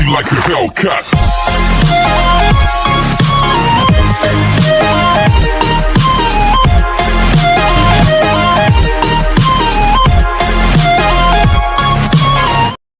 me like a Hellcat.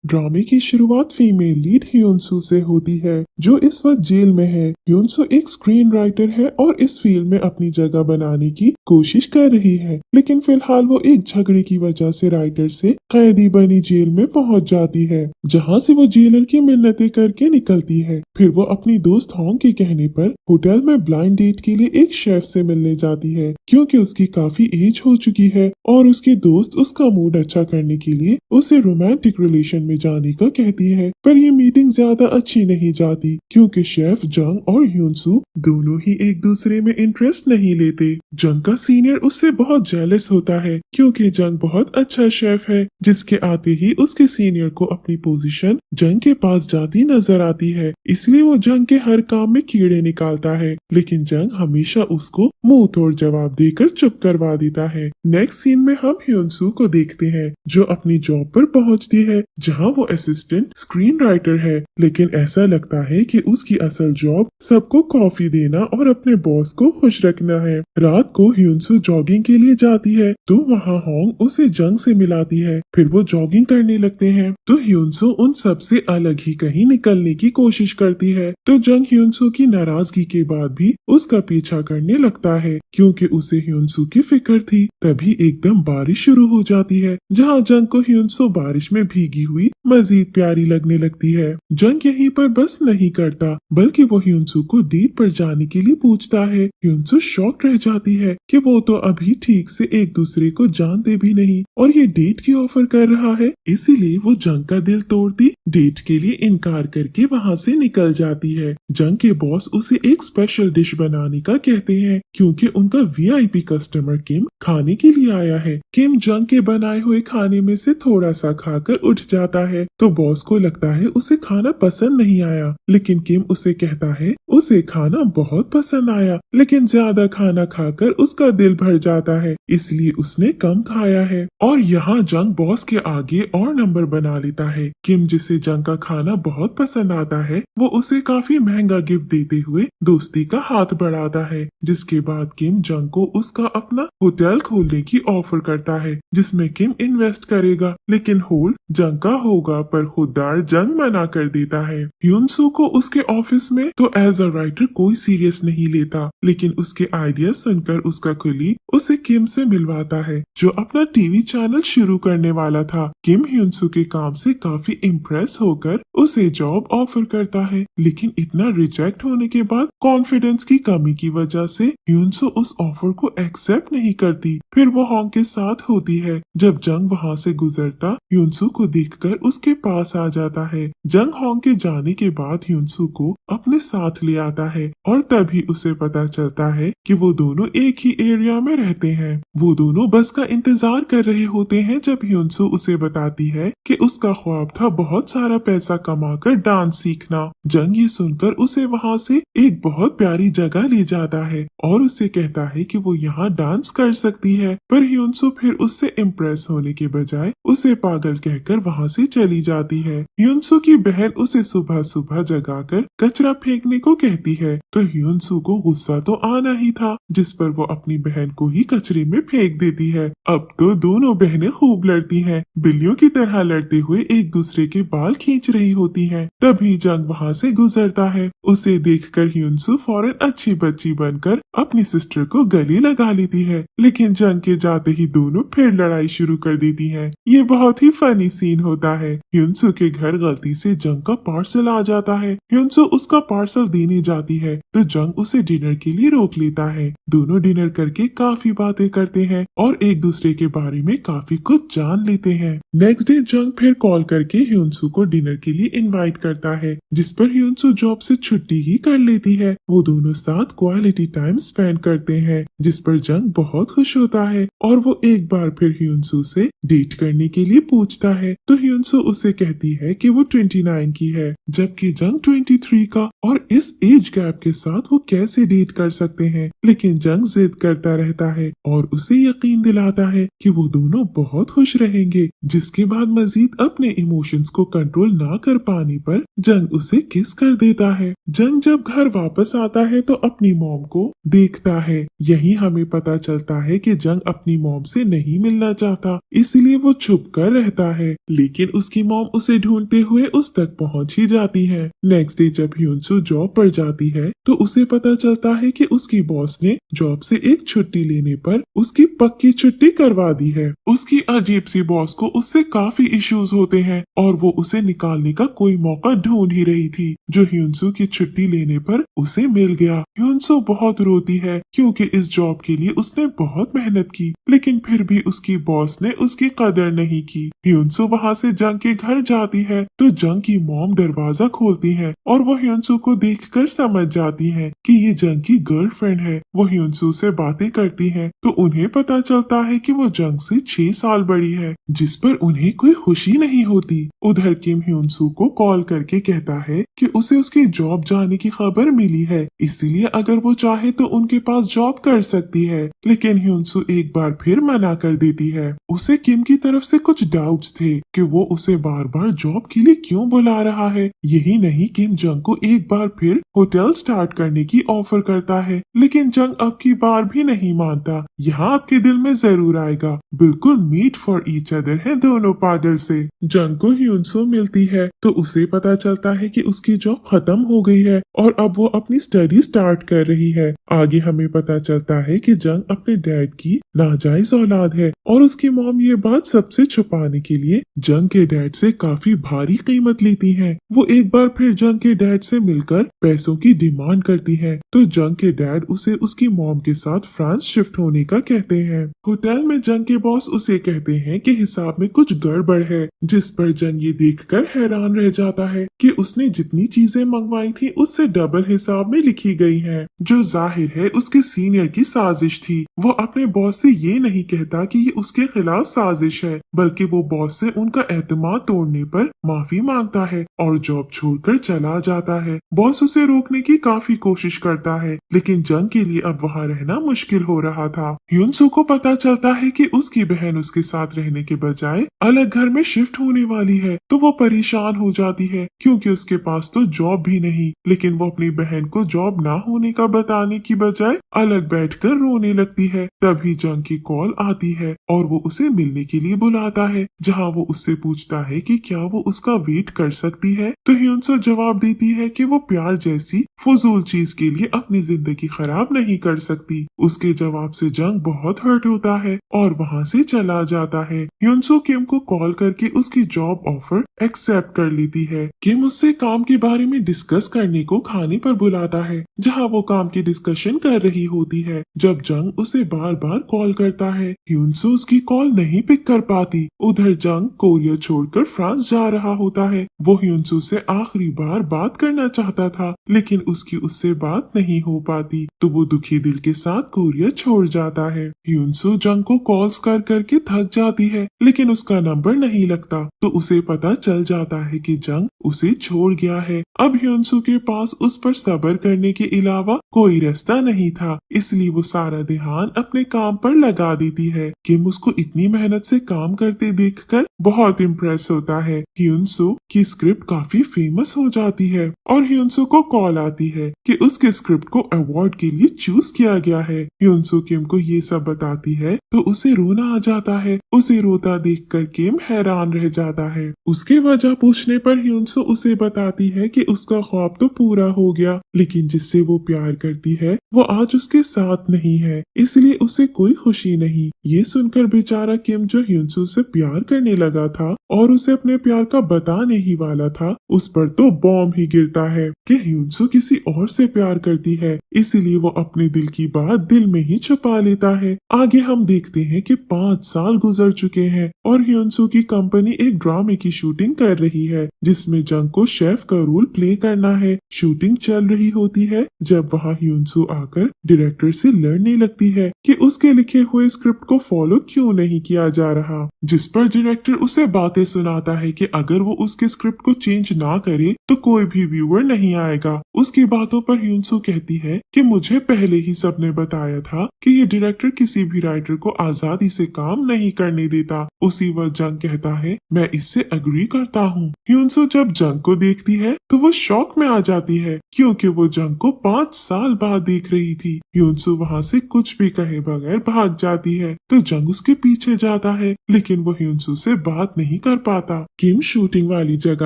ड्रामे की शुरुआत फीमेल लीड ह्योनसू से होती है जो इस वक्त जेल में है। ह्योनसू एक स्क्रीन राइटर है और इस फील्ड में अपनी जगह बनाने की कोशिश कर रही है, लेकिन फिलहाल वो एक झगड़े की वजह से राइटर से कैदी बनी जेल में पहुंच जाती है, जहां से वो जेलर की मिन्नतें करके निकलती है। फिर वो अपनी दोस्त होंग के कहने पर होटल में ब्लाइंड डेट के लिए एक शेफ से मिलने जाती है, क्योंकि उसकी काफी एज हो चुकी है और उसके दोस्त उसका मूड अच्छा करने के लिए उसे रोमांटिक रिलेशन में जाने का कहती है। पर ये मीटिंग ज्यादा अच्छी नहीं जाती, क्योंकि शेफ जंग और ह्योनसू दोनों ही एक दूसरे में इंटरेस्ट नहीं लेते। जंग का सीनियर उससे बहुत जेलस होता है, क्योंकि जंग बहुत अच्छा शेफ है, जिसके आते ही उसके सीनियर को अपनी पोजीशन जंग के पास जाती नजर आती है। इसलिए वो जंग के हर काम में कीड़े निकालता है, लेकिन जंग हमेशा उसको मुंह तोड़ जवाब देकर चुप करवा देता है। नेक्स्ट सीन में हम ह्योनसू को देखते हैं, जो अपनी जॉब पर पहुंचती है, जहां वो असिस्टेंट स्क्रीन राइटर है, लेकिन ऐसा लगता है कि उसकी असल जॉब सबको कॉफी देना और अपने बॉस को खुश रखना है। रात को ह्योनसू जॉगिंग के लिए जाती है, तो वहाँ होंग उसे जंग से मिलाती है। फिर वो जॉगिंग करने लगते हैं, तो ह्योनसू उन सब से अलग ही कहीं निकलने की कोशिश करती है। तो जंग ह्योनसू की नाराजगी के बाद भी उसका पीछा करने लगता है, क्योंकि उसे ह्योनसू की फिक्र थी। तभी एकदम बारिश शुरू हो जाती है, जहाँ जंग को ह्योनसू बारिश में भीगी हुई मजीद प्यारी लगने लगती है। जंग यहीं पर बस नहीं करता, बल्कि वो ह्योनसू को डेट पर जाने के लिए पूछता है। ह्योनसू शॉक रह जाती है कि वो तो अभी ठीक से एक दूसरे को जानते भी नहीं और ये डेट की ऑफर कर रहा है। इसीलिए वो जंग का दिल तोड़ती डेट के लिए इनकार करके वहाँ से निकल जाती है। जंग के बॉस उसे एक स्पेशल डिश बनाने का कहते हैं, क्योंकि उनका वीआईपी कस्टमर किम खाने के लिए आया है। किम जंग के बनाए हुए खाने में से थोड़ा सा खाकर उठ जाता है, तो बॉस को लगता है उसे खाना पसंद नहीं आया, लेकिन किम उसे कहता है उसे खाना बहुत पसंद आया, लेकिन ज्यादा खाना खाकर उसका दिल भर जाता है, इसलिए उसने कम खाया है। और यहाँ जंग बॉस के आगे और नंबर बना लेता है। किम, जिसे जंग का खाना बहुत पसंद आता है, वो उसे काफी महंगा गिफ्ट देते हुए दोस्ती का हाथ बढ़ाता है। जिसके बाद किम जंग को उसका अपना होटल खोलने की ऑफर करता है, जिसमें किम इन्वेस्ट करेगा, लेकिन होल जंग का होगा। पर खुददार जंग मना कर देता है। ह्योनसू को उसके ऑफिस में तो एज अ राइटर कोई सीरियस नहीं लेता, लेकिन उसके आइडिया सुनकर उसका कुलीग उसे किम से मिलवाता है, जो अपना टीवी चैनल शुरू करने वाला था। किम ह्योनसू के काम से काफी इम्प्रेस होकर उसे जॉब ऑफर करता है, लेकिन इतना रिजेक्ट होने के बाद कॉन्फिडेंस की कमी की वजह से ह्योनसू उस ऑफर को एक्सेप्ट नहीं करती। फिर वो होंग के साथ होती है। जब जंग वहाँ से गुजरता ह्योनसू को देखकर उसके पास आ जाता है। जंग होंग के जाने के बाद ह्योनसू को अपने साथ ले आता है और तभी उसे पता चलता है कि वो दोनों एक ही एरिया में रहते हैं। वो दोनों बस का इंतजार कर रहे होते हैं जब ह्योनसू उसे बताती है कि उसका ख्वाब था बहुत सारा पैसा कमाकर डांस सीखना। जंग ये सुनकर उसे वहाँ से एक बहुत प्यारी जगह ले जाता है और उससे कहता है कि वो यहाँ डांस कर सकती है। पर ह्योनसू फिर उससे इम्प्रेस होने के बजाय उसे पागल कहकर वहाँ से चली जाती है। ह्योनसू की बहन उसे सुबह सुबह जगाकर कचरा फेंकने को कहती है, तो ह्योनसू को गुस्सा तो आना ही था, जिस पर वो अपनी बहन को ही कचरे में फेंक देती है। अब तो दोनों बहनें खूब लड़ती हैं, बिल्लियों की तरह लड़ते हुए एक दूसरे के बाल खींच रही होती हैं। तभी जंग वहाँ से गुजरता है। उसे देखकर ह्योनसू फौरन अच्छी बच्ची बनकर अपनी सिस्टर को गले लगा लेती है, लेकिन जंग के जाते ही दोनों फिर लड़ाई शुरू कर देती हैं। ये बहुत ही फनी सीन होता है। ह्योनसू के घर गलती से जंग का पार्सल आ जाता है। ह्योनसू उसका पार्सल देने जाती है, तो जंग उसे डिनर के लिए रोक लेता है। दोनों डिनर करके काफी बातें करते हैं और एक दूसरे के बारे में काफी कुछ जान लेते हैं। नेक्स्ट डे जंग फिर कॉल करके ह्योनसू को डिनर के लिए इनवाइट करता है, जिस पर ह्योनसू जॉब से छुट्टी ही कर लेती है। वो दोनों साथ क्वालिटी टाइम स्पेंड करते हैं, जिस पर जंग बहुत खुश होता है और वो एक बार फिर ह्योनसू से डेट करने के लिए पूछता है। तो ह्योनसू उसे कहती है कि वो 29 की है, जबकि जंग 23 का, और इस एज गैप के साथ वो कैसे डेट कर सकते हैं। लेकिन जंग जिद करता रहता है और उसे यकीन दिलाता है कि वो दोनों बहुत खुश रहेंगे। जिसके बाद मजीद अपने इमोशंस को कंट्रोल ना कर पाने पर जंग उसे किस कर देता है। जंग जब घर वापस आता है तो अपनी मॉम को देखता है। यही हमें पता चलता है कि जंग अपनी मॉम से नहीं मिलना चाहता, इसलिए वो छुप कर रहता है। लेकिन उसकी मॉम उसे ढूंढते हुए उस तक पहुंच ही जाती है। नेक्स्ट डे जब ह्यूनसू जॉब पर जाती है तो उसे पता चलता है कि उसकी बॉस ने जॉब से एक छुट्टी लेने पर उसकी पक्की छुट्टी करवा दी है। उसकी अजीब सी बॉस को उससे काफी इश्यूज होते हैं और वो उसे निकालने का कोई मौका ढूंढ ही रही थी, जो ह्यूनसू की छुट्टी लेने पर उसे मिल गया। ह्यूनसू बहुत रोती है क्योंकि इस जॉब के लिए उसने बहुत मेहनत की, लेकिन फिर भी उसकी बॉस ने उसकी कदर नहीं की। ह्यूनसू वहाँ से जंग के घर जाती है तो जंग की मॉम दरवाजा खोलती है और वो ह्यूनसू को देखकर समझ जाती है कि ये जंग की गर्लफ्रेंड है। वो ह्यूनसू से बातें करती है तो उन्हें पता चलता है कि वो जंग से 6 साल बड़ी है, जिस पर उन्हें कोई खुशी नहीं होती। उधर किम ह्यूनसू को कॉल करके कहता है कि उसे उसकी जॉब जाने की खबर मिली है, इसीलिए अगर वो चाहे तो उनके पास जॉब कर सकती है। लेकिन ह्यूनसू एक बार फिर मना कर देती है। उसे किम की तरफ से कुछ डाउट्स थे कि वो उसे बार बार जॉब के लिए क्यों बुला रहा है। यही नहीं, किम जंग को एक बार फिर होटल स्टार्ट करने की ऑफर करता है, लेकिन जंग अब की बार भी नहीं मानता। यहाँ आपके दिल में जरूर आएगा, बिल्कुल मीट फॉर ईच अदर है दोनों पागल से। जंग को ह्यूनसू मिलती है तो उसे पता चलता है कि उसकी जॉब खत्म हो गई है और अब वो अपनी स्टडी स्टार्ट कर रही है। आगे हमें पता चलता है कि जंग अपने डैड की नाजायज औलाद है और उसकी मॉम ये बात सबसे छुपाने के लिए जंग के डैड से काफी भारी कीमत लेती है। वो एक बार फिर जंग के डैड से मिलकर पैसों की डिमांड करती है तो जंग के डैड उसे उसकी मॉम के साथ फ्रांस शिफ्ट होने का कहते हैं। होटल में जंग के बॉस उसे कहते हैं कि हिसाब में कुछ गड़बड़ है, जिस पर जंग ये देखकर हैरान रह जाता है कि उसने जितनी चीजें मंगवाई थी उससे डबल हिसाब में लिखी गई है, जो जाहिर है उसके सीनियर की साजिश थी। वो अपने बॉस से ये नहीं कहता कि ये उसके खिलाफ साजिश है, बल्कि वो बॉस से उनका एतमाद तोड़ने पर माफी मांगता है और जॉब छोड़कर चला जाता है। बॉस उसे रोकने की काफी कोशिश करता है, लेकिन जंग के लिए अब वहाँ रहना मुश्किल हो रहा था। ह्यूनसू को पता चलता है कि उसकी बहन उसके साथ रहने के बजाय अलग घर में शिफ्ट होने वाली है, तो वो परेशान हो जाती है क्योंकि उसके पास तो जॉब भी नहीं। लेकिन वो अपनी बहन को जॉब ना होने का बताने की बजाय अलग बैठकर रोने लगती है। तभी जंग की कॉल आती है और वो उसे मिलने के लिए बुलाता है, जहाँ वो उससे पूछता है कि क्या वो उसका वेट कर सकती है। तो ह्यूनसू जवाब देती है कि वो प्यार जैसी फजूल चीज के लिए अपनी जिंदगी खराब नहीं कर सकती। उसके जवाब से जंग बहुत हर्ट होता है और वहाँ से चला जाता है। ह्यूनसू किम को कॉल करके उसकी जॉब ऑफर एक्सेप्ट कर लेती है। किम उससे काम के बारे में डिस्कस करने को खाने पर बुलाता है, जहाँ वो काम की डिस्कशन कर रही होती है। जब जंग उसे बार बार कॉल करता है, ह्यूनसू उसकी कॉल नहीं पिक कर पाती। उधर जंग कोरिया छोड़कर फ्रांस जा रहा होता है। वो ह्यूनसू से आखिरी बार बात करना चाहता था, लेकिन उसकी उससे बात नहीं हो पाती, तो वो दुखी दिल के साथ कोरिया छोड़ जाता है। ह्यूनसू जंग को कॉल्स कर करके थक जाती है, लेकिन उसका नंबर नहीं लगता, तो उसे पता चल जाता है कि जंग उसे छोड़ गया है। अब ह्यूनसू के पास उस पर सब्र करने के अलावा कोई रास्ता नहीं था, इसलिए वो सारा ध्यान अपने काम पर लगा देती है। किम उसको इतनी मेहनत से काम करते देखकर बहुत इम्प्रेस होता है। ह्यूनसू की स्क्रिप्ट काफी फेमस हो जाती है और ह्यूनसू को कॉल आती है कि उसके स्क्रिप्ट को अवार्ड के लिए चूज किया गया है। ह्यूनसू किम को ये सब बताती है तो उसे रोना आ जाता है। उसे रोता देखकर किम हैरान रह जाता है। उसके वजह पूछने पर ह्यूनसू उसे बताती है कि उसका ख्वाब तो पूरा हो गया, लेकिन जिससे वो प्यार करती है वो आज उसके साथ नहीं है, इसलिए उसे कोई खुशी नहीं। ये सुनकर बेचारा किम, जो ह्यूनसू से प्यार करने लगा था और उसे अपने प्यार का बताने ही वाला था, उस पर तो बॉम्ब ही गिरता है कि ह्यूनसू किसी और से प्यार करती है, इसीलिए वो अपने दिल की बात दिल में ही छुपा लेता है। आगे हम देखते हैं कि 5 साल गुजर चुके हैं और ह्यूनसू की कंपनी एक ड्रामे की शूटिंग कर रही है, जिसमें जंग को शेफ का रोल प्ले करना है। शूटिंग चल रही होती है जब वहाँ ह्यूनसू आकर डायरेक्टर से लड़ने लगती है कि उसके लिखे हुए स्क्रिप्ट को फॉलो क्यों नहीं किया जा रहा, जिस पर डायरेक्टर उसे बातें सुनाता है कि अगर वो उसके स्क्रिप्ट को चेंज ना करे तो कोई भी व्यूअर नहीं आएगा। उसकी बातों पर ह्यूनसू कहती है कि मुझे पहले ही सबने बताया था कि ये डायरेक्टर किसी भी राइटर को आजादी से काम नहीं करने देता। उसी वक्त जंग कहता है मैं इससे अग्री करता हूँ। ह्यूनसो जब जंग को देखती है तो वो शॉक में आ जाती है क्योंकि वो जंग को 5 साल बाद देख रही थी। ह्यूनसो वहाँ से कुछ भी कहे बगैर भाग जाती है तो जंग उसके पीछे जाता है, लेकिन वो ह्यूनसो से बात नहीं कर पाता। किम शूटिंग वाली जगह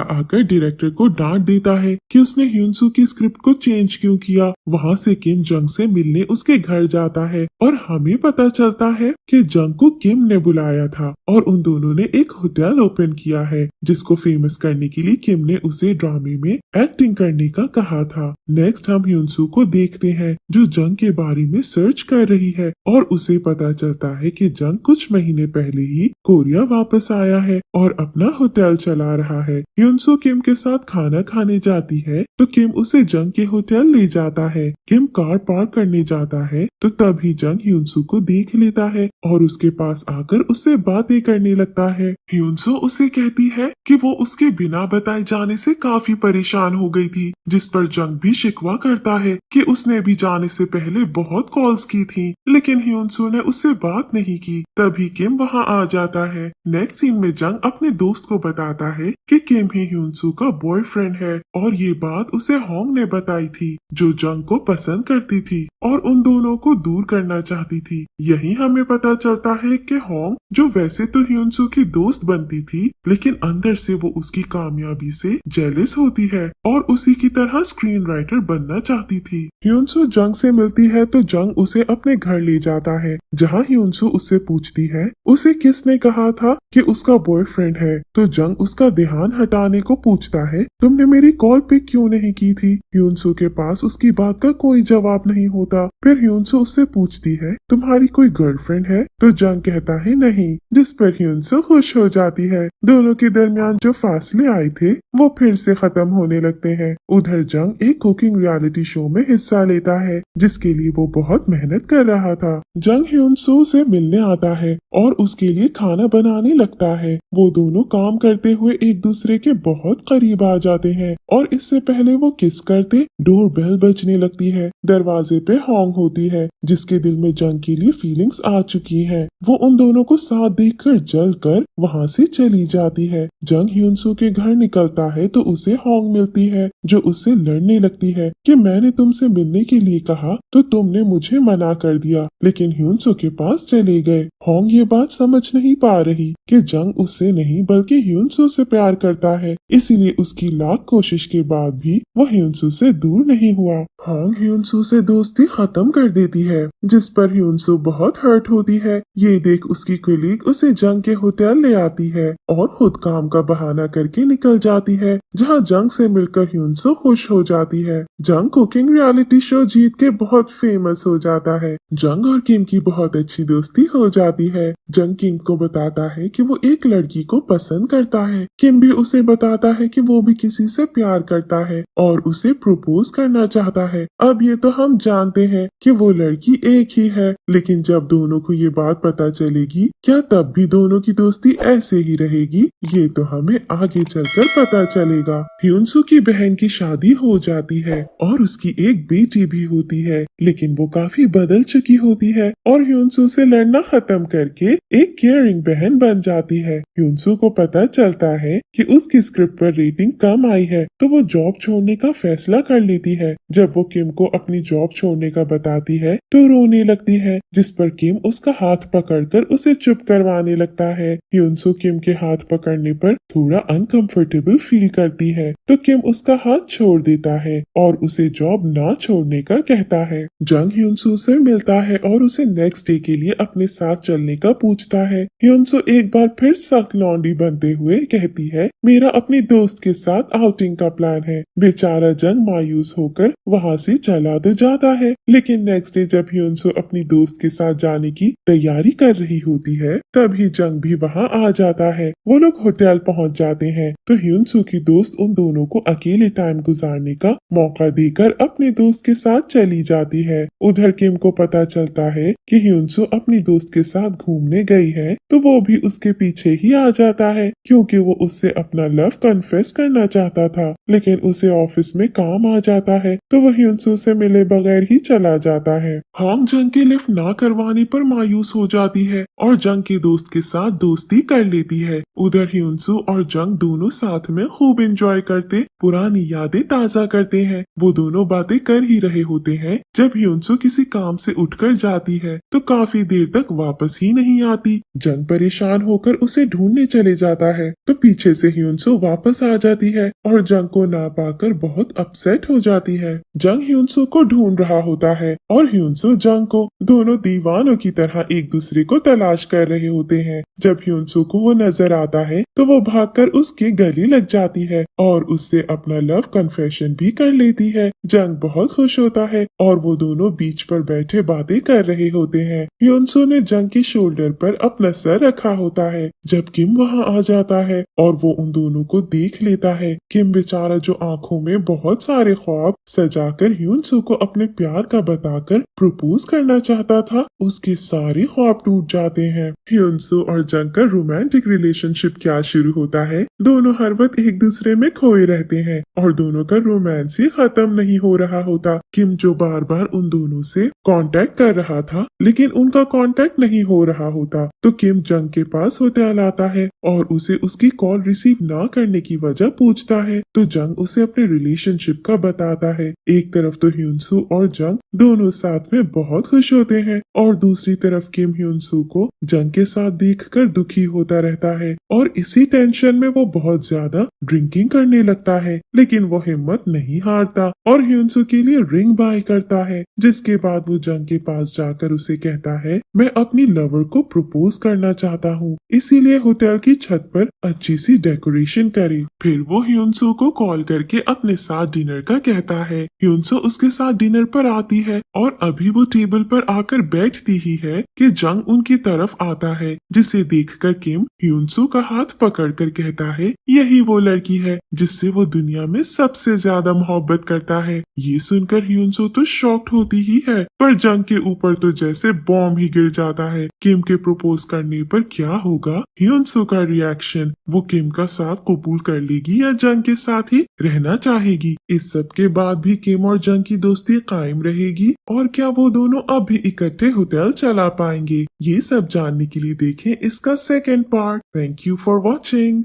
आकर डायरेक्टर को डांट देता है कि उसने ह्यूनसो की स्क्रिप्ट को चेंज क्यों किया। वहाँ से किम जंग से मिलने उसके घर जाता है और हमें पता चलता है कि जंग को किम ने बुलाया था और उन दोनों ने एक होटल ओपन किया है जिसको फेमस करने के लिए किम ने उसे ड्रामे में एक्टिंग करने का कहा था। नेक्स्ट हम ह्यूनसो को देखते हैं जो जंग के बारे में सर्च कर रही है और उसे पता चलता है कि जंग कुछ महीने पहले ही कोरिया वापस आया है और अपना होटल चला रहा है। ह्यूनसो किम के साथ खाना खाने जाती है तो किम उसे जंग के होटल ले जाता है। किम कार पार्क करने जाता है तो तभी जंग ह्यूनसो को देख लेता है और उसके पास आकर उससे बातें करने लगता है। ह्यूनसो उसे कहती है कि वो उसके बिना बताए जाने से काफी परेशान हो गई थी, जिस पर जंग भी शिकवा करता है कि उसने भी जाने से पहले बहुत कॉल्स की थी लेकिन ह्यूनसो ने उससे बात नहीं की। तभी किम वहाँ आ जाता है। नेक्स्ट सीन में जंग अपने दोस्त को बताता है कि किम ही ह्यूनसो का बॉयफ्रेंड है और ये बात उसे होंग ने बताई थी जो जंग को पसंद करती थी और उन दोनों को दूर करना चाहती थी। यही हमें पता चलता है कि होंग जो वैसे तो ह्यूनसो की दोस्त बनती थी लेकिन अंदर से वो उसकी कामयाबी से जेलस होती है और उसी की तरह स्क्रीन राइटर बनना चाहती थी। ह्यूनसो जंग से मिलती है तो जंग उसे अपने घर ले जाता है जहाँ ह्यूनसो उससे पूछती है उसे किसने कहा था कि उसका बॉयफ्रेंड है। तो जंग उसका ध्यान हटाने को पूछता है तुमने मेरी कॉल पिक क्यों नहीं की थी। ह्यूनसो के पास उसकी बात का कोई जवाब नहीं होता। फिर ह्यूनसो उससे पूछती है तुम्हारी कोई गर्लफ्रेंड है। तो जंग कहता है नहीं, जिस पर ह्यूनसो खुश हो जाती है। दोनों के दरमियान जो फासले आए थे वो फिर से खत्म होने लगते हैं। उधर जंग एक कुकिंग रियलिटी शो में हिस्सा लेता है जिसके लिए वो बहुत मेहनत कर रहा था। जंग ह्यूनसो से मिलने आता है और उसके लिए खाना बनाने लगता है। वो दोनों काम करते हुए एक दूसरे के बहुत करीब आ जाते हैं और इससे पहले वो किस करते डोर बेल बजने लगती है। दरवाजे पे होंग होती है जिसके दिल में जंग के लिए फीलिंग्स आ चुकी हैं। वो उन दोनों को साथ देखकर जल कर वहाँ से चली जाती है। जंग ह्यूनसो के घर निकलता है तो उसे होंग मिलती है जो उससे लड़ने लगती है कि मैंने तुमसे मिलने के लिए कहा तो तुमने मुझे मना कर दिया लेकिन ह्यूनसो के पास चले गए। होंग ये बात समझ नहीं पा रही कि जंग उससे नहीं बल्कि ह्यूनसो से प्यार करता है, इसीलिए उसकी लाख कोशिश के बाद भी वो ह्यूनसो से दूर नहीं हुआ। होंग ह्यूनसो से दोस्ती खत्म कर देती है जिस पर ह्यूनसो बहुत हर्ट होती है। ये देख उसकी कलीग उसे जंग के होटल ले आती है और खुद काम का बहाना करके निकल जाती है जहाँ जंग से मिलकर ह्यूनसो खुश हो जाती है। जंग कुकिंग रियलिटी शो जीत के बहुत फेमस हो जाता है। जंग और किम की बहुत अच्छी दोस्ती हो जाती है। जंग किम को बताता है कि वो एक लड़की को पसंद करता है। किम भी उसे बताता है कि वो भी किसी से प्यार करता है और उसे प्रपोज करना चाहता है। अब ये तो हम जानते हैं कि वो लड़की एक ही है, लेकिन जब दोनों को ये बात पता चलेगी क्या तब भी दोनों की दोस्ती ऐसे ही रहेगी, ये तो हमें आगे चलकर पता चलेगा। ह्यूनसो की बहन की शादी हो जाती है और उसकी एक बेटी भी होती है, लेकिन वो काफी बदल चुकी होती है और ह्यूनसो से लड़ना खत्म करके एक केयरिंग बहन बन जाती है। ह्यूनसो को पता चलता है कि उसकी स्क्रिप्ट पर रेटिंग कम आई है तो वो जॉब छोड़ने का फैसला कर लेती है। जब वो किम को अपनी जॉब छोड़ने का बताती है तो रोने लगती है, जिस पर किम उसका हाथ पकड़कर उसे चुप करवाने लगता है। ह्यूनसो किम के हाथ पकड़ने पर थोड़ा अनकंफर्टेबल फील करती है तो किम उसका हाथ छोड़ देता है और उसे जॉब ना छोड़ने का कहता है। जंग ह्यूनसो से मिलता है और उसे नेक्स्ट डे के लिए अपने साथ चलने का पूछता है। ह्यूनसो एक बार फिर सख्त लौंडी बनते हुए कहती है मेरा अपनी दोस्त के साथ आउटिंग का प्लान है। बेचारा जंग मायूस होकर वहाँ से चला तो जाता है, लेकिन नेक्स्ट डे जब ह्यूनसो अपनी दोस्त के साथ जाने की तैयारी कर रही होती है तभी जंग भी वहाँ आ जाता है। वो लोग होटल पहुँच जाते हैं तो ह्यूनसो की दोस्त उन दोनों को अकेले टाइम गुजारने का मौका देकर अपने दोस्त के साथ चली जाती है। उधर किम को पता चलता है कि ह्यूनसो अपनी दोस्त के साथ घूमने गई है तो वो भी उसके पीछे ही आ जाता है क्योंकि वो उससे अपना लव कन्फेस करना चाहता था, लेकिन उसे ऑफिस में काम आ जाता है तो वो ह्यूनसो से मिले बगैर ही चला जाता है। होंग जंग के लिफ्ट ना करवाने पर मायूस हो जाती है और जंग के दोस्त के साथ दोस्ती कर लेती है। उधर ह्यूनसो ह्यूनसो और जंग दोनों साथ में खूब एंजॉय करते पुरानी यादें ताजा करते हैं। वो दोनों बातें कर ही रहे होते हैं जब ह्यूनसो किसी काम से उठकर जाती है तो काफी देर तक वापस ही नहीं आती। जंग परेशान होकर उसे ढूंढने चले जाता है तो पीछे से ह्यूनसो वापस आ जाती है और जंग को ना पाकर बहुत अपसेट हो जाती है। जंग ह्यूनसो को ढूंढ रहा होता है और ह्यूनसो जंग को, दोनों दीवानों की तरह एक दूसरे को तलाश कर रहे होते हैं। जब ह्यूनसो को वो नजर आता है तो वो भागकर उसके गले लग जाती है और उससे अपना लव कन्फेशन भी कर लेती है। जंग बहुत खुश होता है और वो दोनों बीच पर बैठे बातें कर रहे होते हैं। ह्यूनसो ने जंग के शोल्डर पर अपना सर रखा होता है जब किम वहाँ आ जाता है और वो उन दोनों को देख लेता है। किम बेचारा जो आंखों में बहुत सारे ख्वाब सजाकर ह्यूनसो को अपने प्यार का बताकर प्रपोज करना चाहता था, उसके सारे ख्वाब टूट जाते हैं। ह्यूनसो और जंग का रोमांटिक रिलेशनशिप क्या शुरू होता है। दोनों हर वक्त एक दूसरे में खोए रहते हैं और दोनों का रोमांस ही खत्म नहीं हो रहा होता। किम जो बार बार उन दोनों से कांटेक्ट कर रहा था लेकिन उनका कांटेक्ट नहीं हो रहा होता तो किम जंग के पास होटल आता है और उसे उसकी कॉल रिसीव ना करने की वजह पूछता है तो जंग उसे अपने रिलेशनशिप का बताता है। एक तरफ तो ह्यूनसो और जंग दोनों साथ में बहुत खुश होते हैं और दूसरी तरफ किम ह्यूनसो को जंग के साथ देखकर दुखी होता रहता है और इसी टेंशन में वो बहुत ज्यादा ड्रिंकिंग करने लगता है। लेकिन वो हिम्मत नहीं हारता और ह्यूनसो के लिए रिंग बाय करता है जिसके बाद वो जंग के पास जाकर उसे कहता है मैं अपनी लवर को प्रपोज करना चाहता हूँ, इसीलिए होटल की छत पर अच्छी सी डेकोरेशन करे। फिर वो ह्यूनसो को कॉल करके अपने साथ डिनर का कहता है। ह्यूनसो उसके साथ डिनर पर आती है और अभी वो टेबल पर आकर बैठती ही है कि जंग उनकी तरफ आता है जिसे देखकर किम ह्यूनसो का हाथ पकड़कर कहता है यही वो लड़की है जिससे वो दुनिया में सबसे ज्यादा मोहब्बत करता है। ये सुनकर ह्यूनसो तो शॉक्ड होती ही है पर जंग के ऊपर तो जैसे बॉम्ब ही गिर जाता है। किम के प्रपोज करने पर क्या होगा ह्यूनसो का रिएक्शन, वो किम का साथ कबूल कर लेगी या जंग के साथ ही रहना चाहेगी। इस सब के बाद भी किम और जंग की दोस्ती कायम रहेगी और क्या वो दोनों अब भी इकट्ठे होटल चला पाएंगे, ये सब जानने के लिए देखें इसका second part. Thank you for watching.